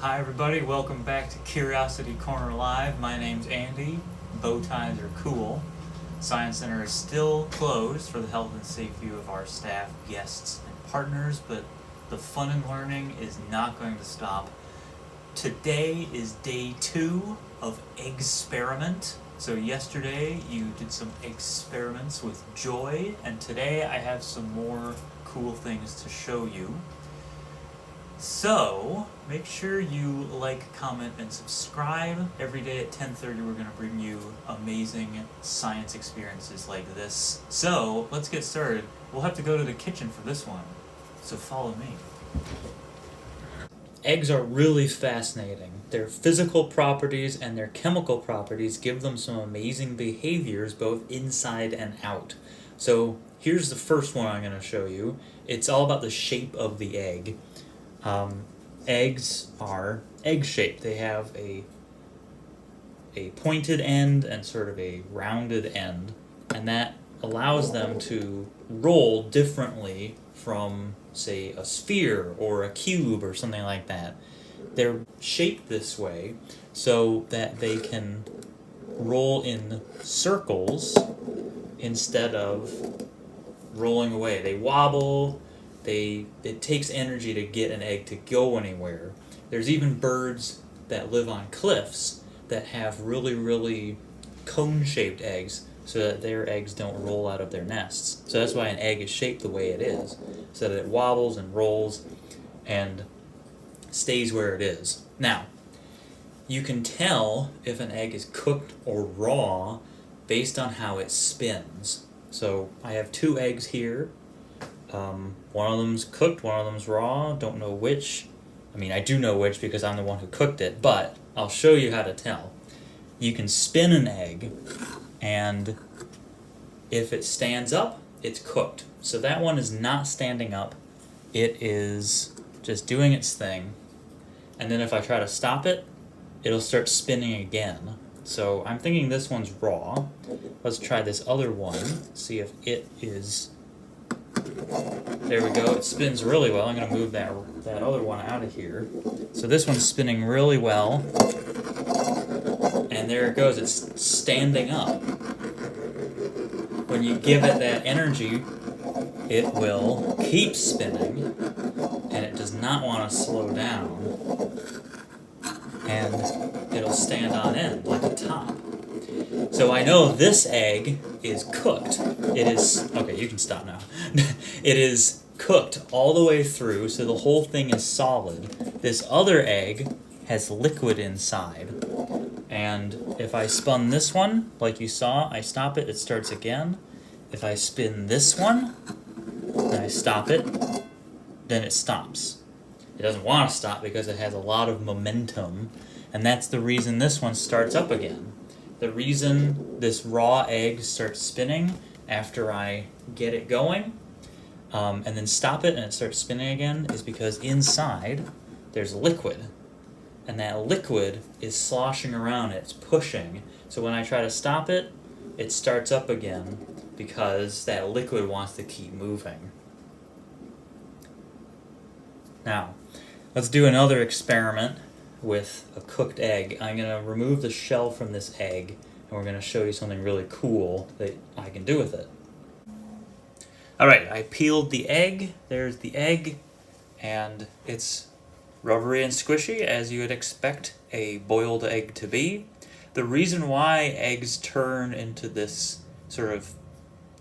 Hi everybody, welcome back to Curiosity Corner Live. My name's Andy. Bow ties are cool. Science Center is still closed for the health and safety of our staff, guests, and partners, but the fun and learning is not going to stop. Today is day 2 of Eggsperiment. So yesterday you did some experiments with Joy, and today I have some more cool things to show you. So, make sure you like, comment, and subscribe. Every day at 10:30 we're going to bring you amazing science experiences like this. So, let's get started. We'll have to go to the kitchen for this one, so follow me. Eggs are really fascinating. Their physical properties and their chemical properties give them some amazing behaviors both inside and out. So, here's the first one I'm going to show you. It's all about the shape of the egg. Eggs are egg-shaped. They have a pointed end and sort of a rounded end, and that allows them to roll differently from, say, a sphere or a cube or something like that. They're shaped this way so that they can roll in circles instead of rolling away. They wobble. It takes energy to get an egg to go anywhere. There's even birds that live on cliffs that have really, really cone-shaped eggs so that their eggs don't roll out of their nests. So that's why an egg is shaped the way it is, so that it wobbles and rolls and stays where it is. Now, you can tell if an egg is cooked or raw based on how it spins. So I have 2 eggs here. One of them's cooked, one of them's raw, don't know which. I mean, I do know which because I'm the one who cooked it, but I'll show you how to tell. You can spin an egg, and if it stands up, it's cooked. So that one is not standing up, it is just doing its thing. And then if I try to stop it, it'll start spinning again. So I'm thinking this one's raw. Let's try this other one, see if it is... There we go, it spins really well. I'm going to move that other one out of here. So this one's spinning really well. And there it goes, it's standing up. When you give it that energy, it will keep spinning, and it does not want to slow down. And it'll stand on end like a top. So I know this egg is cooked. It is... Okay, you can stop now. It is cooked all the way through, so the whole thing is solid. This other egg has liquid inside. And if I spun this one, like you saw, I stop it, it starts again. If I spin this one, and I stop it, then it stops. It doesn't want to stop because it has a lot of momentum, and that's the reason this one starts up again. The reason this raw egg starts spinning after I get it going, and then stop it and it starts spinning again, is because inside there's liquid. And that liquid is sloshing around, it's pushing. So when I try to stop it, it starts up again because that liquid wants to keep moving. Now, let's do another experiment with a cooked egg. I'm going to remove the shell from this egg, and we're going to show you something really cool that I can do with it. Alright, I peeled the egg. There's the egg, and it's rubbery and squishy, as you would expect a boiled egg to be. The reason why eggs turn into this sort of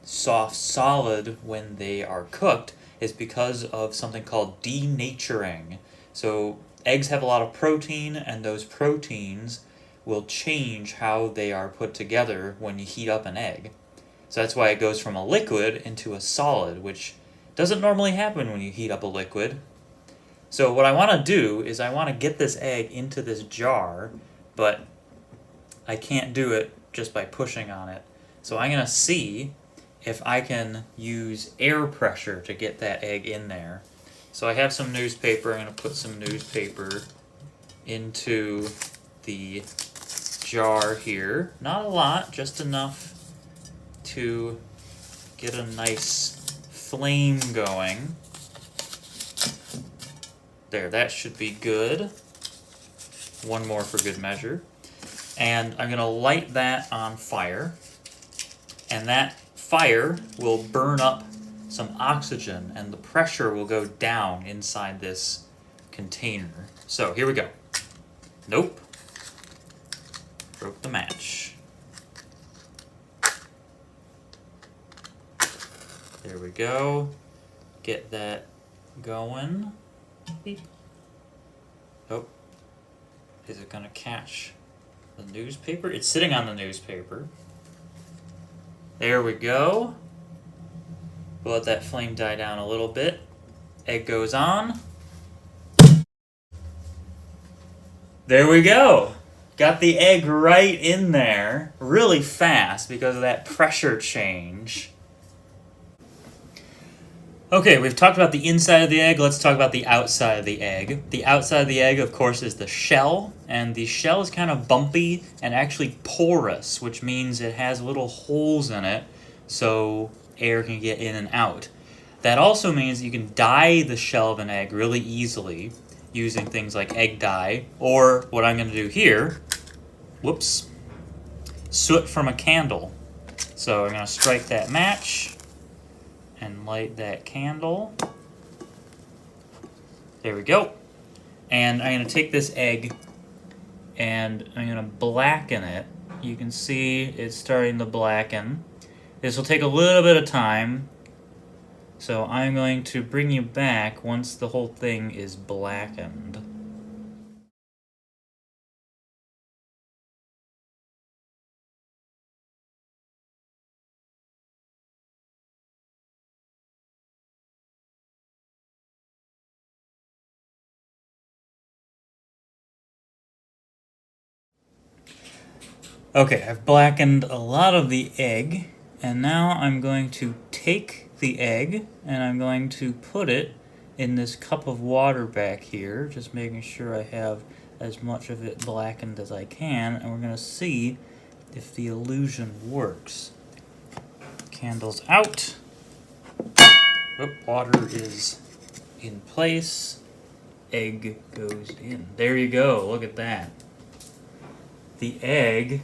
soft solid when they are cooked is because of something called denaturing. So eggs have a lot of protein, and those proteins will change how they are put together when you heat up an egg. So that's why it goes from a liquid into a solid, which doesn't normally happen when you heat up a liquid. So what I want to do is I want to get this egg into this jar, but I can't do it just by pushing on it. So I'm going to see if I can use air pressure to get that egg in there. So I have some newspaper. I'm going to put some newspaper into the jar here. Not a lot, just enough to get a nice flame going. There, that should be good. one more for good measure. And I'm gonna light that on fire, and that fire will burn up some oxygen and the pressure will go down inside this container. So here we go. Nope. Broke the match. There we go. Get that going. Beep. Oh. Is it gonna catch the newspaper? It's sitting on the newspaper. There we go. We'll let that flame die down a little bit. Egg goes on. There we go. Got the egg right in there really fast because of that pressure change. Okay, we've talked about the inside of the egg. Let's talk about the outside of the egg. The outside of the egg, of course, is the shell, and the shell is kind of bumpy and actually porous, which means it has little holes in it so air can get in and out. That also means you can dye the shell of an egg really easily using things like egg dye, or what I'm going to do here, whoops, soot from a candle. So I'm going to strike that match and light that candle. There we go. And I'm going to take this egg and I'm going to blacken it. You can see it's starting to blacken. This will take a little bit of time, so I'm going to bring you back once the whole thing is blackened. Okay, I've blackened a lot of the egg, and now I'm going to take the egg and I'm going to put it in this cup of water back here, just making sure I have as much of it blackened as I can, and we're going to see if the illusion works. Candle's out. Oop, water is in place. Egg goes in. There you go, look at that. The egg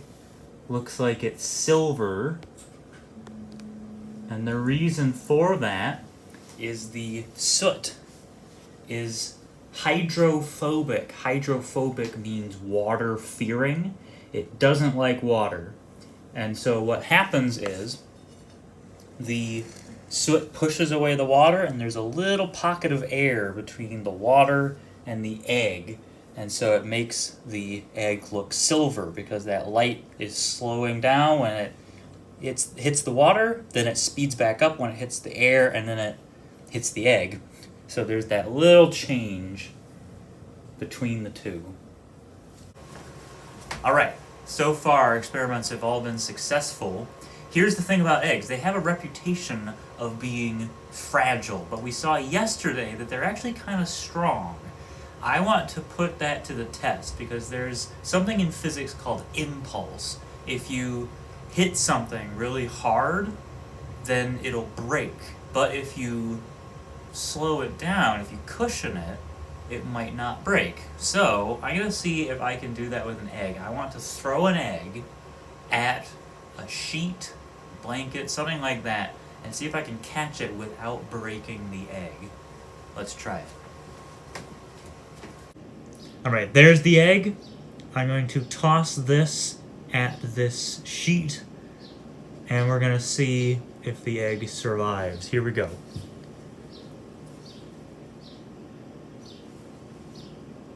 looks like it's silver, and the reason for that is the soot is hydrophobic. Hydrophobic means water-fearing. It doesn't like water. And so what happens is the soot pushes away the water, and there's a little pocket of air between the water and the egg. And so it makes the egg look silver because that light is slowing down when it hits the water, then it speeds back up when it hits the air, and then it hits the egg. So there's that little change between the two. Alright, so far our experiments have all been successful. Here's the thing about eggs. They have a reputation of being fragile, but we saw yesterday that they're actually kind of strong. I want to put that to the test because there's something in physics called impulse. If you hit something really hard, then it'll break. But if you slow it down, if you cushion it, it might not break. So I'm going to see if I can do that with an egg. I want to throw an egg at a sheet, blanket, something like that, and see if I can catch it without breaking the egg. Let's try it. Alright, there's the egg. I'm going to toss this at this sheet, and we're going to see if the egg survives. Here we go.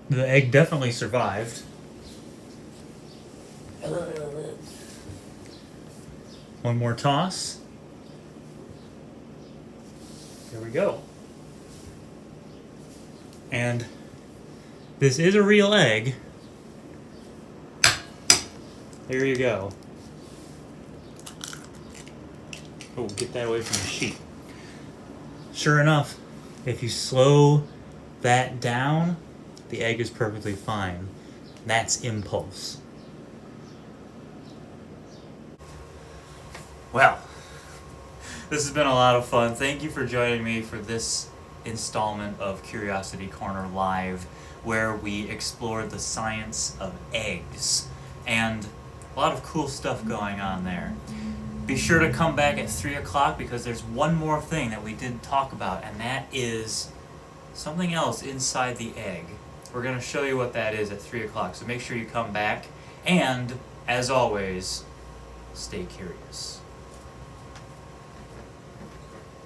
The egg definitely survived. One more toss. There we go. And this is a real egg. There you go. Oh, get that away from the sheet. Sure enough, if you slow that down, the egg is perfectly fine. That's impulse. Well, this has been a lot of fun. Thank you for joining me for this installment of Curiosity Corner Live. where we explored the science of eggs. And a lot of cool stuff going on there. Be sure to come back at 3 o'clock because there's one more thing that we didn't talk about, and that is something else inside the egg. We're going to show you what that is at 3 o'clock, so make sure you come back. And, as always, stay curious.